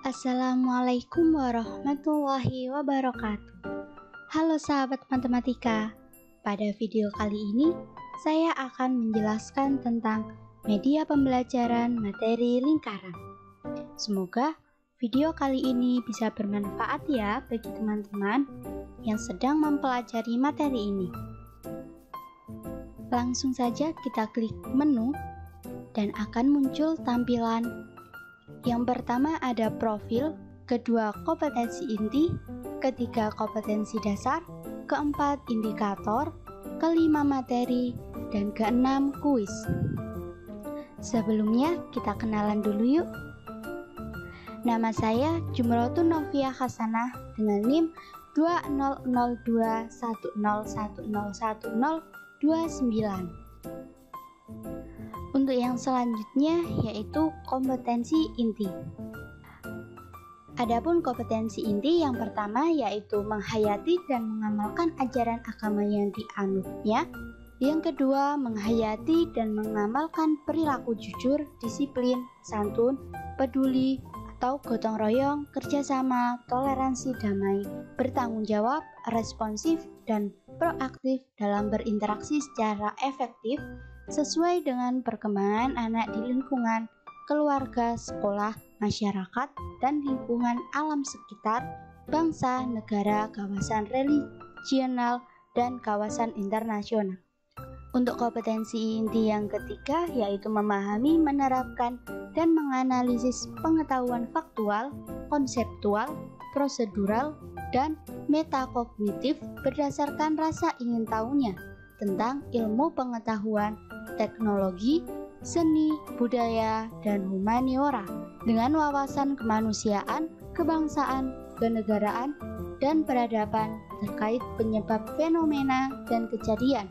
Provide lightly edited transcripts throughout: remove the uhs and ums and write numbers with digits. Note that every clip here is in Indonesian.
Assalamualaikum warahmatullahi wabarakatuh. Halo sahabat matematika. Pada video kali ini, saya akan menjelaskan tentang media pembelajaran materi lingkaran. Semoga video kali ini bisa bermanfaat ya bagi teman-teman yang sedang mempelajari materi ini. Langsung saja kita klik menu dan akan muncul tampilan. Yang pertama ada profil, kedua kompetensi inti, ketiga kompetensi dasar, keempat indikator, kelima materi, dan keenam kuis. Sebelumnya kita kenalan dulu yuk. Nama saya Jumrotun Novia Hasanah dengan NIM 200210101029. Untuk yang selanjutnya yaitu kompetensi inti. Adapun kompetensi inti yang pertama yaitu menghayati dan mengamalkan ajaran agama yang dianutnya. Yang kedua, menghayati dan mengamalkan perilaku jujur, disiplin, santun, peduli, atau gotong royong, kerjasama, toleransi damai, bertanggung jawab, responsif, dan proaktif dalam berinteraksi secara efektif sesuai dengan perkembangan anak di lingkungan, keluarga, sekolah, masyarakat, dan lingkungan alam sekitar, bangsa, negara, kawasan regional, dan kawasan internasional. Untuk kompetensi inti yang ketiga yaitu memahami, menerapkan, dan menganalisis pengetahuan faktual, konseptual, prosedural, dan metakognitif berdasarkan rasa ingin tahunya tentang ilmu pengetahuan, teknologi, seni, budaya, dan humaniora dengan wawasan kemanusiaan, kebangsaan, kenegaraan, dan peradaban terkait penyebab fenomena dan kejadian,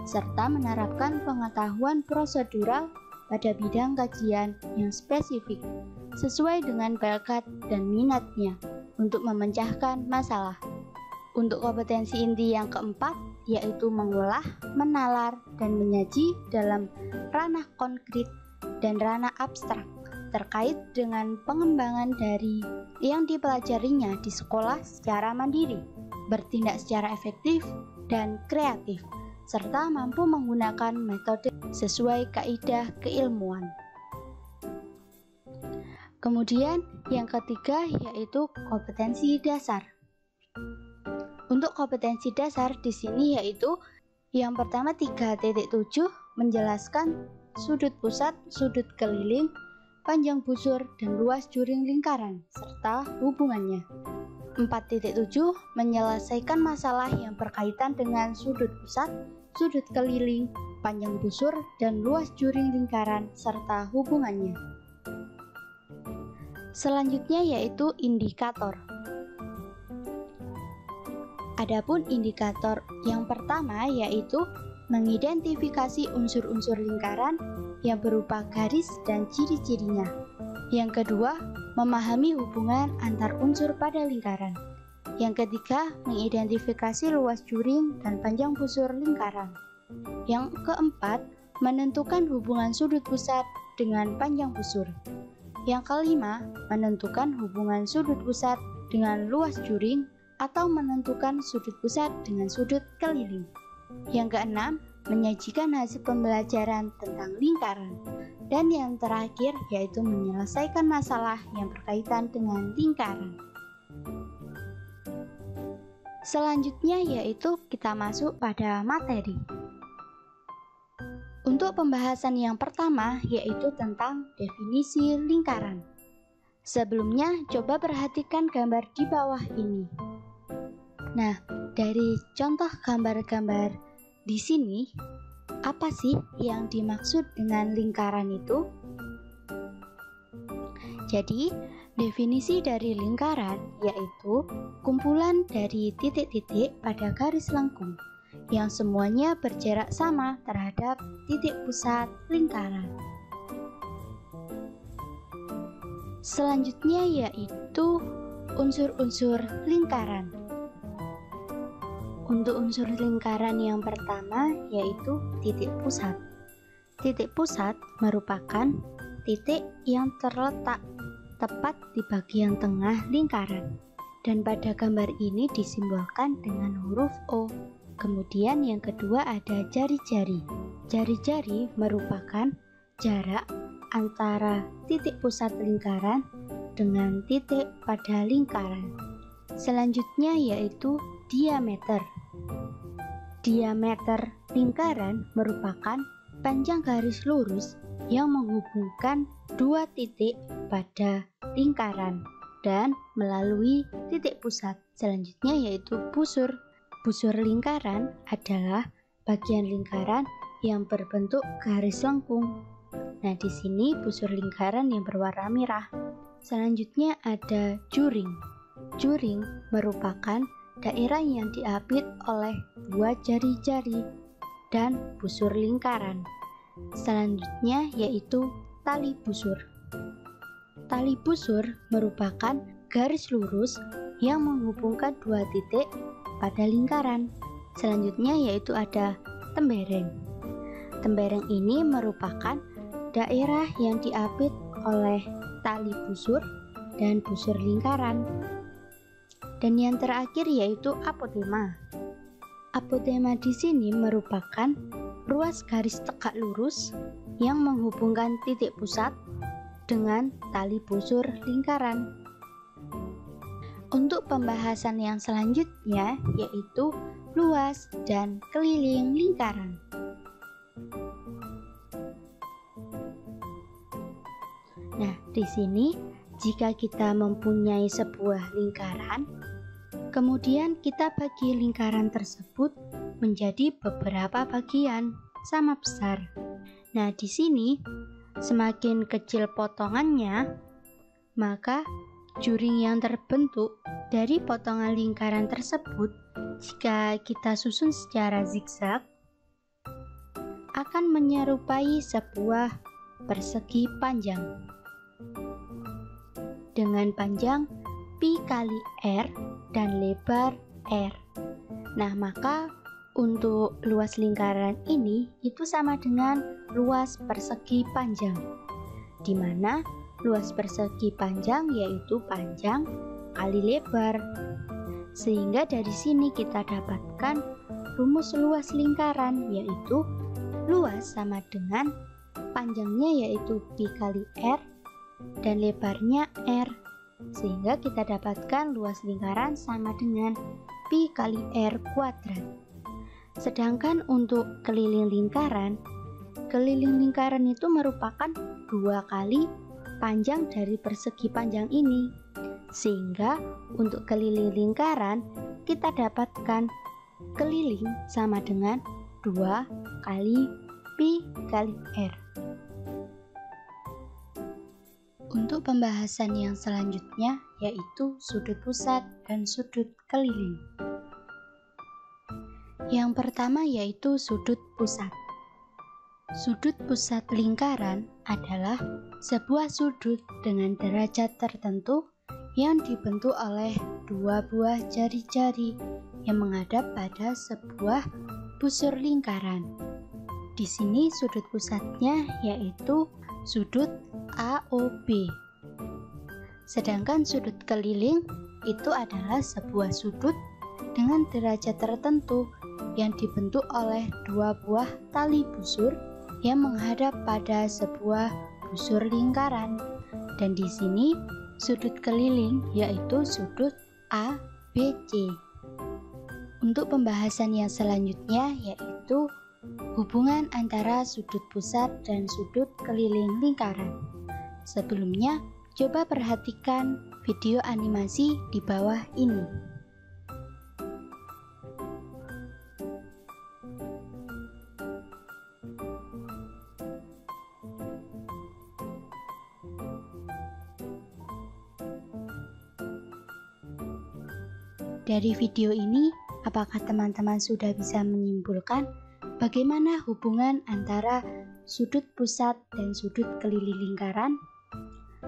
serta menerapkan pengetahuan prosedural pada bidang kajian yang spesifik sesuai dengan bakat dan minatnya untuk memecahkan masalah. Untuk kompetensi inti yang keempat yaitu mengolah, menalar, dan menyaji dalam ranah konkret dan ranah abstrak terkait dengan pengembangan dari yang dipelajarinya di sekolah secara mandiri, bertindak secara efektif dan kreatif, serta mampu menggunakan metode sesuai kaidah keilmuan. Kemudian yang ketiga yaitu kompetensi dasar. Untuk kompetensi dasar di sini yaitu yang pertama 3.7 menjelaskan sudut pusat, sudut keliling, panjang busur, dan luas juring lingkaran serta hubungannya. 4.7 menyelesaikan masalah yang berkaitan dengan sudut pusat, sudut keliling, panjang busur, dan luas juring lingkaran serta hubungannya. Selanjutnya yaitu indikator. Adapun indikator yang pertama yaitu mengidentifikasi unsur-unsur lingkaran yang berupa garis dan ciri-cirinya. Yang kedua, memahami hubungan antar unsur pada lingkaran. Yang ketiga, mengidentifikasi luas juring dan panjang busur lingkaran. Yang keempat, menentukan hubungan sudut pusat dengan panjang busur. Yang kelima, menentukan hubungan sudut pusat dengan luas juring atau menentukan sudut pusat dengan sudut keliling. Yang keenam, menyajikan hasil pembelajaran tentang lingkaran. Dan yang terakhir yaitu menyelesaikan masalah yang berkaitan dengan lingkaran. Selanjutnya yaitu kita masuk pada materi. Untuk pembahasan yang pertama yaitu tentang definisi lingkaran. Sebelumnya coba perhatikan gambar di bawah ini. Nah, dari contoh gambar-gambar di sini, apa sih yang dimaksud dengan lingkaran itu? Jadi, definisi dari lingkaran yaitu kumpulan dari titik-titik pada garis lengkung yang semuanya berjarak sama terhadap titik pusat lingkaran. Selanjutnya yaitu unsur-unsur lingkaran. Untuk unsur lingkaran yang pertama yaitu titik pusat. Titik pusat merupakan titik yang terletak tepat di bagian tengah lingkaran. Dan pada gambar ini disimbolkan dengan huruf O. Kemudian yang kedua ada jari-jari. Jari-jari merupakan jarak antara titik pusat lingkaran dengan titik pada lingkaran. Selanjutnya yaitu diameter. Diameter lingkaran merupakan panjang garis lurus yang menghubungkan dua titik pada lingkaran dan melalui titik pusat. Selanjutnya yaitu busur. Busur lingkaran adalah bagian lingkaran yang berbentuk garis lengkung. Nah, di sini busur lingkaran yang berwarna merah. Selanjutnya ada juring. Juring merupakan daerah yang diapit oleh dua jari-jari dan busur lingkaran. Selanjutnya yaitu tali busur. Tali busur merupakan garis lurus yang menghubungkan dua titik pada lingkaran. Selanjutnya yaitu ada tembereng. Tembereng ini merupakan daerah yang diapit oleh tali busur dan busur lingkaran. Dan yang terakhir yaitu apotema. Apotema di sini merupakan ruas garis tegak lurus yang menghubungkan titik pusat dengan tali busur lingkaran. Untuk pembahasan yang selanjutnya yaitu luas dan keliling lingkaran. Nah, di sini jika kita mempunyai sebuah lingkaran, kemudian kita bagi lingkaran tersebut menjadi beberapa bagian sama besar. Nah, di sini semakin kecil potongannya, maka juring yang terbentuk dari potongan lingkaran tersebut, jika kita susun secara zigzag, akan menyerupai sebuah persegi panjang dengan panjang pi kali r dan lebar r. Nah, maka untuk luas lingkaran ini itu sama dengan luas persegi panjang, di mana luas persegi panjang yaitu panjang kali lebar. Sehingga dari sini kita dapatkan rumus luas lingkaran, yaitu luas sama dengan panjangnya yaitu pi kali r dan lebarnya r. Sehingga kita dapatkan luas lingkaran sama dengan pi kali r kuadrat. Sedangkan untuk keliling lingkaran itu merupakan 2 kali panjang dari persegi panjang ini. Sehingga untuk keliling lingkaran kita dapatkan keliling sama dengan 2 kali pi kali r. Untuk pembahasan yang selanjutnya yaitu sudut pusat dan sudut keliling. Yang pertama yaitu sudut pusat. Sudut pusat lingkaran adalah sebuah sudut dengan derajat tertentu yang dibentuk oleh dua buah jari-jari yang menghadap pada sebuah busur lingkaran. Di sini sudut pusatnya yaitu sudut AOB. Sedangkan sudut keliling itu adalah sebuah sudut dengan derajat tertentu yang dibentuk oleh dua buah tali busur yang menghadap pada sebuah busur lingkaran. Dan di sini sudut keliling yaitu sudut ABC. Untuk pembahasan yang selanjutnya yaitu hubungan antara sudut pusat dan sudut keliling lingkaran. Sebelumnya, coba perhatikan video animasi di bawah ini. Dari video ini, apakah teman-teman sudah bisa menyimpulkan bagaimana hubungan antara sudut pusat dan sudut keliling lingkaran?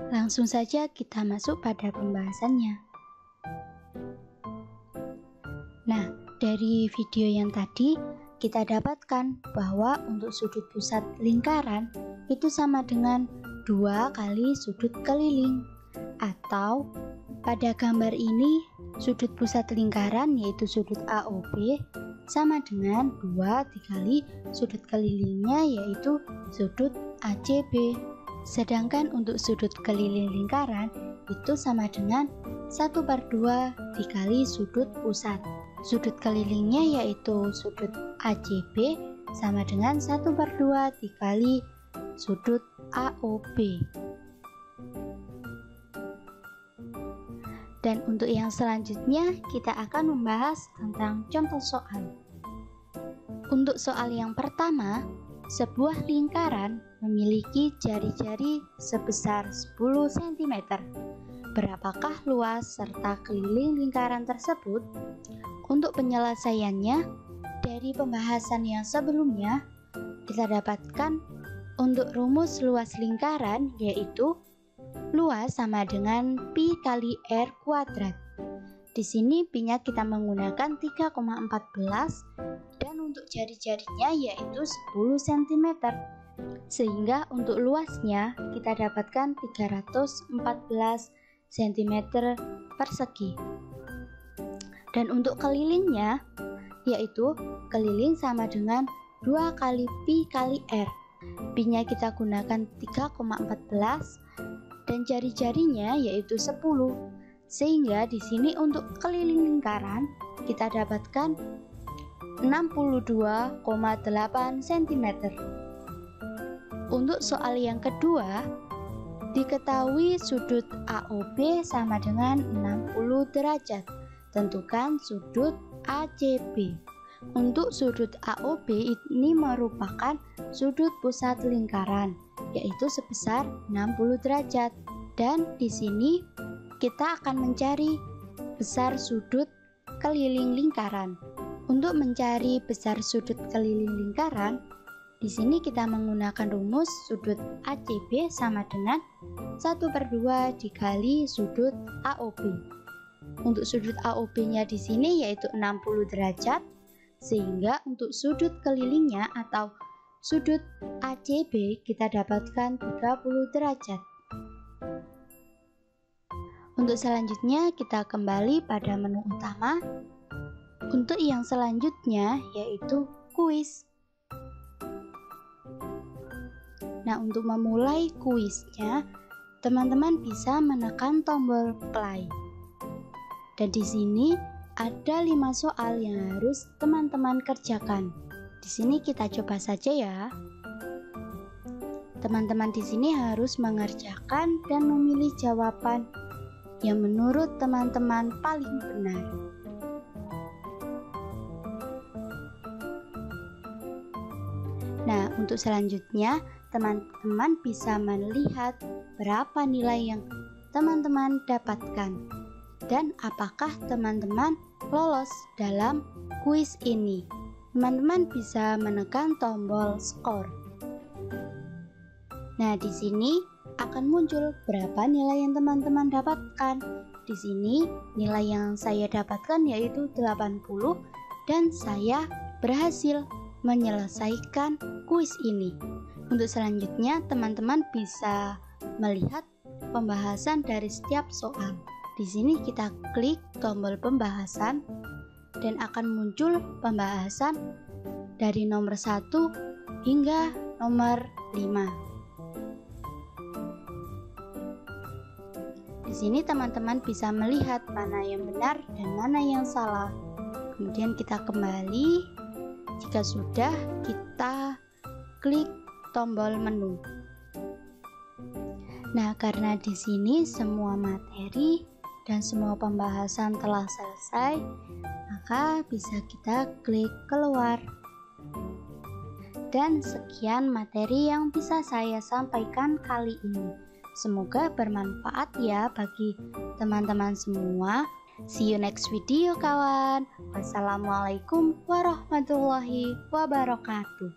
Langsung saja kita masuk pada pembahasannya. Nah, dari video yang tadi kita dapatkan bahwa untuk sudut pusat lingkaran itu sama dengan 2 kali sudut keliling. Atau pada gambar ini sudut pusat lingkaran yaitu sudut AOB sama dengan 2 dikali sudut kelilingnya yaitu sudut ACB. Sedangkan untuk sudut keliling lingkaran itu sama dengan 1/2 dikali sudut pusat. Sudut kelilingnya yaitu sudut ACB sama dengan 1/2 dikali sudut AOB. Dan untuk yang selanjutnya kita akan membahas tentang contoh soal. Untuk soal yang pertama, sebuah lingkaran memiliki jari-jari sebesar 10 cm. Berapakah luas serta keliling lingkaran tersebut? Untuk penyelesaiannya, dari pembahasan yang sebelumnya, kita dapatkan untuk rumus luas lingkaran yaitu luas sama dengan pi kali r kuadrat. Di sini pi-nya kita menggunakan 3,14 dan untuk jari-jarinya yaitu 10 cm. Sehingga untuk luasnya kita dapatkan 314 cm persegi. Dan untuk kelilingnya yaitu keliling sama dengan 2 kali pi kali r. Pi-nya kita gunakan 3,14 dan jari-jarinya yaitu 10. Sehingga di sini untuk keliling lingkaran kita dapatkan 62,8 cm. Untuk soal yang kedua, diketahui sudut AOB sama dengan 60 derajat. Tentukan sudut ACB. Untuk sudut AOB ini merupakan sudut pusat lingkaran yaitu sebesar 60 derajat. Dan di sini kita akan mencari besar sudut keliling lingkaran. Untuk mencari besar sudut keliling lingkaran, di sini kita menggunakan rumus sudut ACB sama dengan 1/2 dikali sudut AOB. Untuk sudut AOB-nya di sini yaitu 60 derajat, sehingga untuk sudut kelilingnya atau sudut ACB kita dapatkan 30 derajat. Untuk selanjutnya kita kembali pada menu utama. Untuk yang selanjutnya yaitu kuis. Nah, untuk memulai kuisnya, teman-teman bisa menekan tombol play. Dan di sini ada 5 soal yang harus teman-teman kerjakan. Di sini kita coba saja ya. Teman-teman di sini harus mengerjakan dan memilih jawaban yang menurut teman-teman paling benar. Nah, untuk selanjutnya teman-teman bisa melihat berapa nilai yang teman-teman dapatkan dan apakah teman-teman lolos dalam kuis ini. Teman-teman bisa menekan tombol skor. Nah, di sini akan muncul berapa nilai yang teman-teman dapatkan. Di sini nilai yang saya dapatkan yaitu 80 dan saya berhasil menyelesaikan kuis ini. Untuk selanjutnya teman-teman bisa melihat pembahasan dari setiap soal. Di sini kita klik tombol pembahasan dan akan muncul pembahasan dari nomor 1 hingga nomor 5. Di sini teman-teman bisa melihat mana yang benar dan mana yang salah. Kemudian kita kembali. Jika sudah, kita klik tombol menu. Nah, karena di sini semua materi dan semua pembahasan telah selesai, maka bisa kita klik keluar. Dan sekian materi yang bisa saya sampaikan kali ini. Semoga bermanfaat ya bagi teman-teman semua. See you next video kawan. Wassalamualaikum warahmatullahi wabarakatuh.